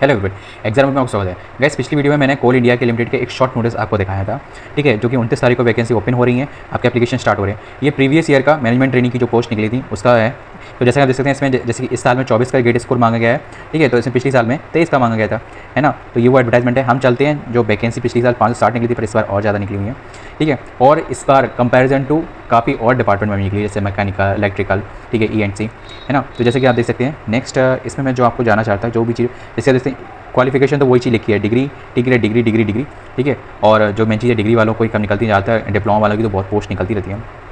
Hello everyone, exam में आपका स्वागत है। गैस पिछली वीडियो में मैंने कोल इंडिया के लिमिटेड के एक शॉर्ट नोटिस आपको दिखाया था, ठीक है, जो कि 29 तारीख को वैकेंसी ओपन हो रही है, आपके एप्लीकेशन स्टार्ट हो रहे हैं। ये प्रीवियस ईयर का मैनेजमेंट ट्रेनिंग की जो पोस्ट निकली थी उसका है। तो जैसे आप देख सकते हैं इसमें, जैसे कि इस साल में 24 का गेट स्कोर मांगा गया है, ठीक है, तो इसमें पिछले साल में 23 का मांगा गया था, है ना। तो ये वो एडवर्टाइजमेंट है। हम चलते हैं जो वैकेंसी पिछले साल 560 निकली थी, पर इस बार और ज़्यादा निकली हुई है, ठीक है। और इस बार कंपैरिजन टू काफ़ी और डिपार्टमेंट में निकली, जैसे मैकेनिकल, इलेक्ट्रिकल, ठीक है, ENC, है ना। तो जैसे कि आप देख सकते हैं नेक्स्ट इसमें मैं जो आपको जानना चाहता हूँ, जो भी चीज़ जैसे जैसे क्वालिफिकेशन तो वही चीज़ लिखी है, degree, degree degree degree degree, ठीक है। और जो मेन चीज़ है, डिग्री वालों को ही कम निकलती है, ज़्यादातर डिप्लोमा वालों की तो बहुत पोस्ट निकलती रहती है।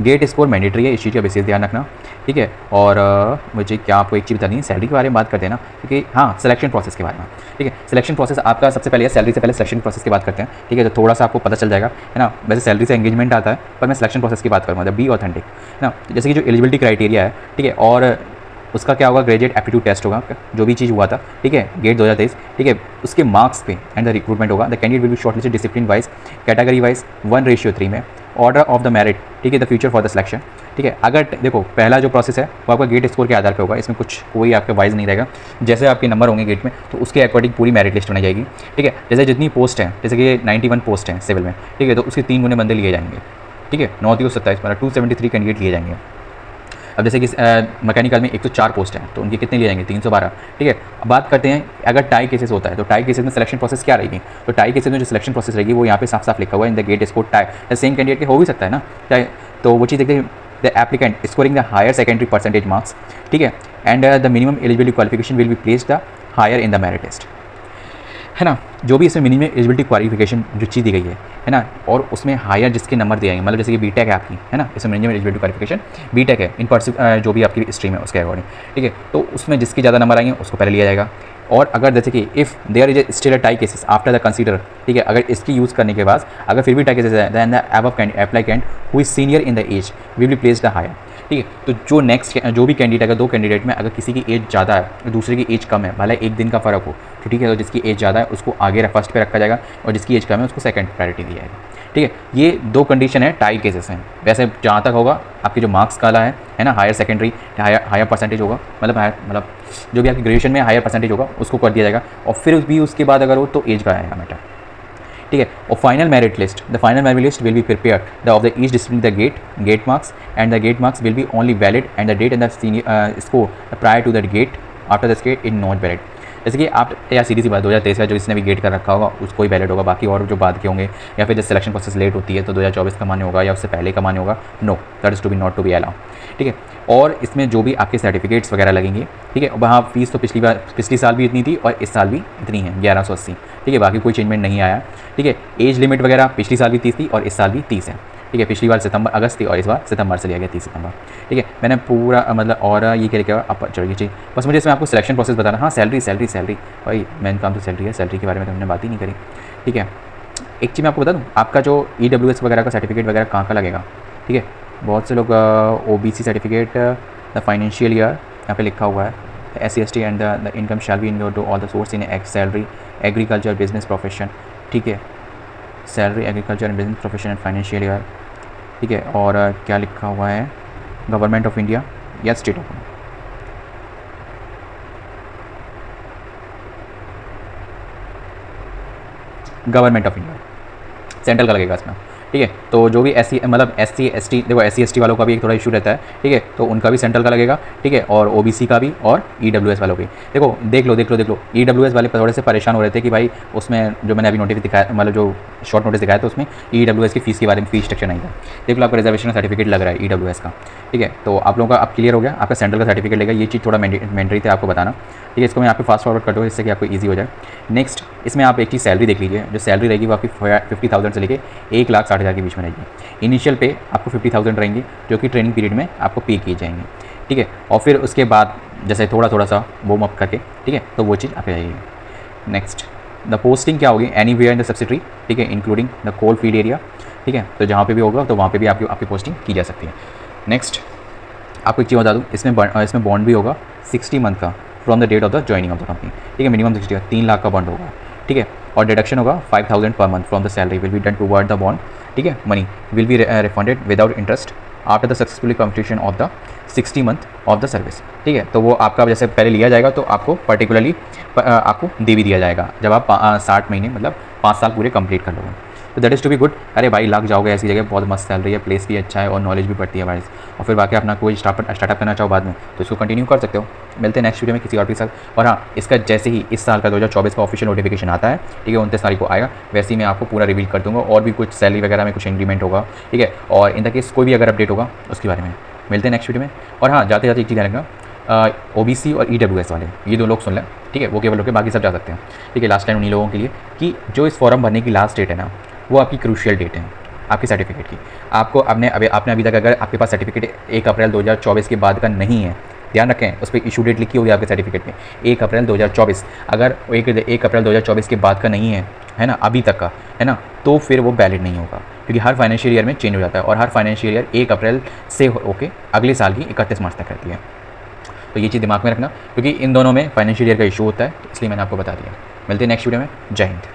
गेट स्कोर मैंडेटरी है, इस चीज़ का विशेष ध्यान रखना, ठीक है। और मुझे क्या आपको एक चीज़ बतानी है, सैलरी के बारे में बात करते हैं ना, क्योंकि हाँ, सिलेक्शन प्रोसेस के बारे में, ठीक है। सिलेक्शन प्रोसेस आपका सबसे पहले है, सैलरी से पहले सिलेक्शन प्रोसेस की बात करते हैं, ठीक है। तो थोड़ा सा आपको पता चल जाएगा, है ना। वैसे सैलरी से एंगेजमेंट आता है, पर मैं सिलेक्शन प्रोसेस की बात करूँगा, बी ऑथेंटिक, है ना। जैसे कि जो एलिजिबिलिटी क्राइटेरिया है, ठीक है, और उसका क्या होगा, ग्रेजुएट एप्टीट्यूड टेस्ट होगा, जो भी चीज़ हुआ था, ठीक है, गेट 2023, ठीक है, उसके मार्क्स पे एंड द रिक्रूटमेंट होगा। The candidate will be shortlisted discipline wise, category wise 1:3 में, ऑर्डर ऑफ द मेरिट, ठीक है, the future for the selection, ठीक है। अगर देखो पहला जो प्रोसेस है वो आपका गेट स्कोर के आधार पे होगा, इसमें कुछ कोई आपके वाइज नहीं रहेगा। जैसे आपके नंबर होंगे गेट में, तो उसके अकॉर्डिंग पूरी मेरिट लिस्ट बनाई जाएगी, ठीक है। जैसे जितनी पोस्ट है, जैसे कि 91 पोस्ट हैं सिविल में, ठीक है, तो उसके 3 गुने बंदे लिए जाएंगे, ठीक है। 9 3 27 मतलब 273 कैंडिडेट लिए जाएंगे। अब जैसे कि मैकेनिकल में 104 पोस्ट हैं, तो उनके कितने लिए जाएंगे, 312, ठीक है। अब बात करते हैं अगर टाई केसेस होता है, तो टाई केसेस में सिलेक्शन प्रोसेस क्या रहेगी। तो टाई केसेस में जो सिलेक्शन प्रोसेस रहेगी वो यहाँ पे साफ साफ लिखा हुआ है, in the GATE score tie, same candidate के हो भी सकता है ना, चाहे। तो वो चीज़ देखते हैं, the applicant scoring the higher secondary percentage marks, ठीक है, and the minimum eligibility qualification will be placed the higher in the merit list, है ना। जो भी इसमें मिनिमम एलिजिबिलिटी क्वालिफिकेशन जो चीज़ दी गई है ना, और उसमें हायर जिसके नंबर दिए जाएंगे, मतलब जैसे कि बीटेक है आपकी, है ना, इसमें मिनिमम एलिजिबिलिटी क्वालिफिकेशन बीटेक है, इन परस्यू जो भी आपकी स्ट्रीम है उसके अकॉर्डिंग, ठीक है। तो उसमें जिसके ज़्यादा नंबर आएंगे उसको पहले लिया जाएगा। और अगर जैसे कि if there is still a tie cases after the consider, ठीक है, अगर इसकी यूज़ करने के बाद अगर फिर भी टाई केसेस है, then the above applicant who is senior in the age will be placed the higher, ठीक है। तो जो नेक्स्ट जो भी कैंडिडेट, अगर 2 कैंडिडेट में अगर किसी की एज ज़्यादा है, दूसरे की एज कम है, भले एक दिन का फ़र्क हो, तो ठीक है, तो जिसकी एज ज़्यादा है उसको आगे फर्स्ट पे रखा जाएगा, और जिसकी एज कम है उसको सेकंड प्रायोरिटी दी जाएगी, ठीक है। ये 2 कंडीशन है टाई केसेस हैं। वैसे जहाँ तक होगा आपकी जो मार्क्स काला है ना, हायर सेकेंडरी हायर परसेंटेज होगा, मतलब जो भी आपकी ग्रेजुएशन में हायर परसेंटेज होगा उसको कर दिया जाएगा, और फिर भी उसके बाद अगर हो तो एज का आएगा मैटर, ठीक है। और final merit list, the final merit list will be prepare the of the each district the GATE marks, and the GATE marks will be only valid and the date and the senior score prior to the GATE after the GATE in not valid. जैसे कि आप या सीधी सी बात, 2023 का जो इसने भी gate कर रखा होगा उसको ही वैलिड होगा, बाकी और जो बाद के होंगे, या फिर जब सिलेक्शन प्रोसेस लेट होती है तो 2024 का मान्य होगा, या उससे पहले का मान्य होगा, no, that is to be not to be allow, ठीक है। और इसमें जो भी आपके सर्टिफिकेट्स वगैरह लगेंगे, ठीक है, वहाँ फीस तो पिछली साल भी इतनी थी और इस साल भी इतनी है, 1180, ठीक है, बाकी कोई चेंजमेंट नहीं आया, ठीक है। एज लिमिट वगैरह पिछली साल भी 30 थी और इस साल भी 30 है, ठीक है। पिछली बार अगस्त थी और इस बार सितंबर से लिया गया 30 सितंबर, ठीक है। मैंने पूरा मतलब और ये क्या लिखा आप चढ़िए चाहिए, बस मुझे इसमें आपको सिलेक्शन प्रोसेस बताना। हाँ, सैलरी सैलरी सैलरी भाई मेन काम तो सैलरी है, सैलरी के बारे में तो हमने बात ही नहीं करी, ठीक है। एक चीज़ मैं आपको बता दूँ, आपका जो EWS वगैरह का सर्टिफिकेट वगैरह कहाँ का लगेगा, ठीक है। बहुत से लोग OBC certificate, the financial year यहाँ पे लिखा हुआ है, SC/ST and the income shall be in to all the source in ex salary agriculture business profession, ठीक है, salary agriculture and business profession and financial year, ठीक है। और क्या लिखा हुआ है, गवर्नमेंट ऑफ इंडिया या state of government of India, central का लगेगा इसमें, ठीक है। तो जो भी SC/ST देखो, SC/ST वालों का भी एक थोड़ा इशू रहता है, ठीक है, तो उनका भी सेंट्रल का लगेगा, ठीक है। और OBC का भी और EWS वालों की देखो, देख लो EWS वाले थोड़े से परेशान हो रहे थे कि भाई उसमें जो मैंने अभी नोटिस दिखाया, मतलब जो शॉर्ट नोटिस दिखाया, तो उसमें EWS की फ़ीस के बारे में फीस स्ट्रक्चर नहीं था। देख लो आपका रिजर्वेशन सर्टिफिकेट लग रहा है EWS का, ठीक है। तो आप लोगों का अब क्लियर हो गया, आपका सेंट्रल का सर्टिफिकेट लेगा, ये चीज़ थोड़ा मैंडेटरी था आपको बताना, ठीक है। इसको मैं यहाँ पे फास्ट फॉरवर्ड कर दूँ जिससे कि आपको ईजी हो जाए। नेक्स्ट इसमें आप एक चीज़ सैलरी देख लीजिए, जो सैलरी रहेगी वो आपकी 50,000 से लेके 1,60,000 के बीच में रहेगी। इनिशियल पे आपको 50,000 रहेंगी, जो कि ट्रेनिंग पीरियड में आपको पे किए जाएंगे, ठीक है। और फिर उसके बाद जैसे थोड़ा सा वार्म अप करके, ठीक है, तो वो चीज़ आ जाएगी। नेक्स्ट द पोस्टिंग क्या होगी, एनीवेयर इन द सब्सिडरी, ठीक है, including the coal field area, ठीक है। तो जहाँ पे भी होगा तो वहाँ पे भी आपकी पोस्टिंग की जा सकती है। नेक्स्ट आपको एक चीज़ बता दूँ, इसमें बॉन्ड भी होगा 60 मंथ का from the date of the joining of the company, ठीक है। मिनिमम 60 3 लाख का बॉन्ड होगा, ठीक है। और डिडक्शन होगा 5,000 per month from the salary will be done toward the bond, ठीक है। Money will be refunded without interest after the successfully completion of the 60 month of the service. ठीक है, तो वो आपका जैसे पहले लिया जाएगा तो आपको पर्टिकुलरली आपको दे भी दिया जाएगा जब आप 60 महीने मतलब 5 साल पूरे कंप्लीट कर लोगे। तो that is to be good. अरे भाई लग जाओगे ऐसी जगह, बहुत मस्त सैलरी है, प्लेस भी अच्छा है और नॉलेज भी बढ़ती है भाई। और फिर बाकी अपना कोई स्टार्टअप करना चाहो बाद में तो इसको कंटिन्यू कर सकते हो। मिलते हैं नेक्स्ट वीडियो में किसी और के साथ। और हाँ, इसका जैसे ही इस साल का 2024 का ऑफिशियल नोटिफिकेशन आता है, ठीक है, 29 तारीख को आएगा, वैसे ही मैं आपको पूरा रिवील कर दूँगा और भी कुछ सैलरी वगैरह में कुछ इंक्रीमेंट होगा। ठीक है, और इन द केस कोई भी अगर अपडेट होगा उसके बारे में मिलते हैं नेक्स्ट वीडियो में। और हाँ, जाते जाते एक चीज़ ध्यान रखना, OBC और EWS वाले ये 2 लोग सुन लें, ठीक है, वो केवल होकर बाकी सब जा सकते हैं। ठीक है, लास्ट टाइम उन्हीं लोगों के लिए कि जो इस फॉर्म भरने की लास्ट डेट है ना, वो आपकी क्रूशियल डेट है आपकी सर्टिफिकेट की। आपको आपने अभी तक अगर आपके पास सर्टिफिकेट 1 अप्रैल 2024 के बाद का नहीं है, ध्यान रखें उस पर इशू डेट लिखी होगी आपके सर्टिफिकेट में 1 अप्रैल 2024। अगर 1 अप्रैल 2024 के बाद का नहीं है ना, अभी तक का है ना, तो फिर वो वैलिड नहीं होगा, क्योंकि हर फाइनेंशियल ईयर में चेंज हो जाता है और हर फाइनेंशियल ईयर 1 अप्रैल से होके अगले साल की 31 मार्च तक रहती है। तो ये चीज़ दिमाग में रखना, क्योंकि इन दोनों में फाइनेंशियल ईयर का इशू होता है, इसलिए मैंने आपको बता दिया। मिलते हैं नेक्स्ट वीडियो में। जय हिंद।